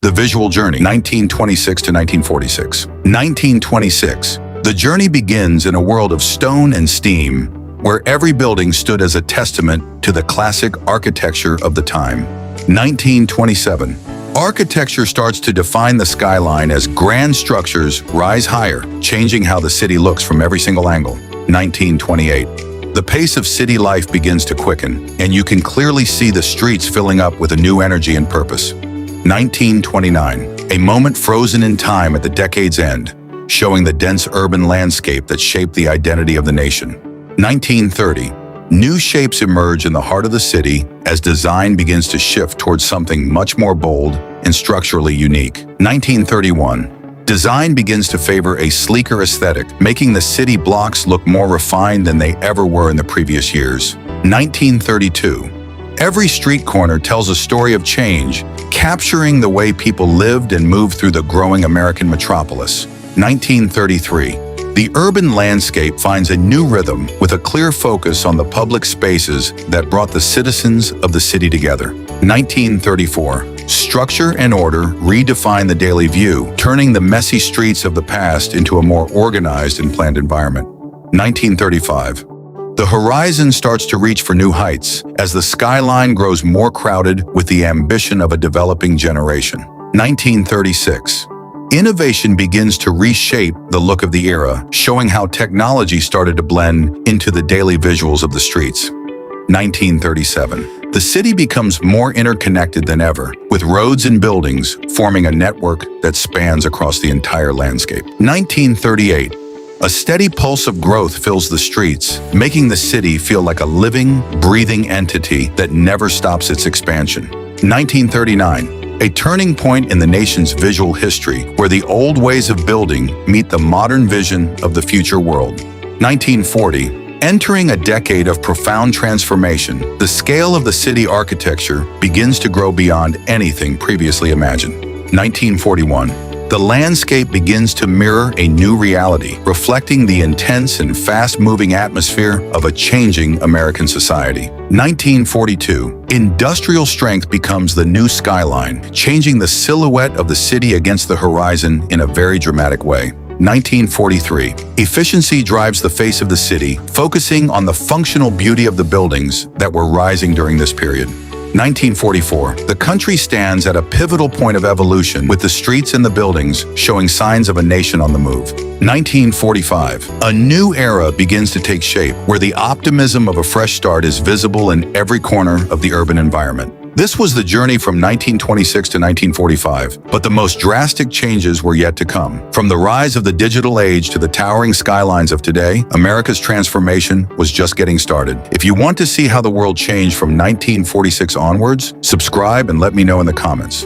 The visual journey, 1926 to 1946. 1926. The journey begins in a world of stone and steam, where every building stood as a testament to the classic architecture of the time. 1927. Architecture starts to define the skyline as grand structures rise higher, changing how the city looks from every single angle. 1928. The pace of city life begins to quicken, and you can clearly see the streets filling up with a new energy and purpose. 1929. A moment frozen in time at the decade's end, showing the dense urban landscape that shaped the identity of the nation. 1930. New shapes emerge in the heart of the city as design begins to shift towards something much more bold and structurally unique. 1931. Design begins to favor a sleeker aesthetic, making the city blocks look more refined than they ever were in the previous years. 1932. Every street corner tells a story of change, capturing the way people lived and moved through the growing American metropolis. 1933. The urban landscape finds a new rhythm with a clear focus on the public spaces that brought the citizens of the city together. 1934. Structure and order redefine the daily view, turning the messy streets of the past into a more organized and planned environment. 1935. The horizon starts to reach for new heights as the skyline grows more crowded with the ambition of a developing generation. 1936. Innovation begins to reshape the look of the era, showing how technology started to blend into the daily visuals of the streets. 1937. The city becomes more interconnected than ever, with roads and buildings forming a network that spans across the entire landscape. 1938. A steady pulse of growth fills the streets, making the city feel like a living, breathing entity that never stops its expansion. 1939. A turning point in the nation's visual history, where the old ways of building meet the modern vision of the future world. 1940. Entering a decade of profound transformation, the scale of the city architecture begins to grow beyond anything previously imagined. 1941. The landscape begins to mirror a new reality, reflecting the intense and fast-moving atmosphere of a changing American society. 1942. Industrial strength becomes the new skyline, changing the silhouette of the city against the horizon in a very dramatic way. 1943. Efficiency drives the face of the city, focusing on the functional beauty of the buildings that were rising during this period. 1944. The country stands at a pivotal point of evolution, with the streets and the buildings showing signs of a nation on the move. 1945. A new era begins to take shape, where the optimism of a fresh start is visible in every corner of the urban environment. This was the journey from 1926 to 1945, but the most drastic changes were yet to come. From the rise of the digital age to the towering skylines of today, America's transformation was just getting started. If you want to see how the world changed from 1946 onwards, subscribe and let me know in the comments.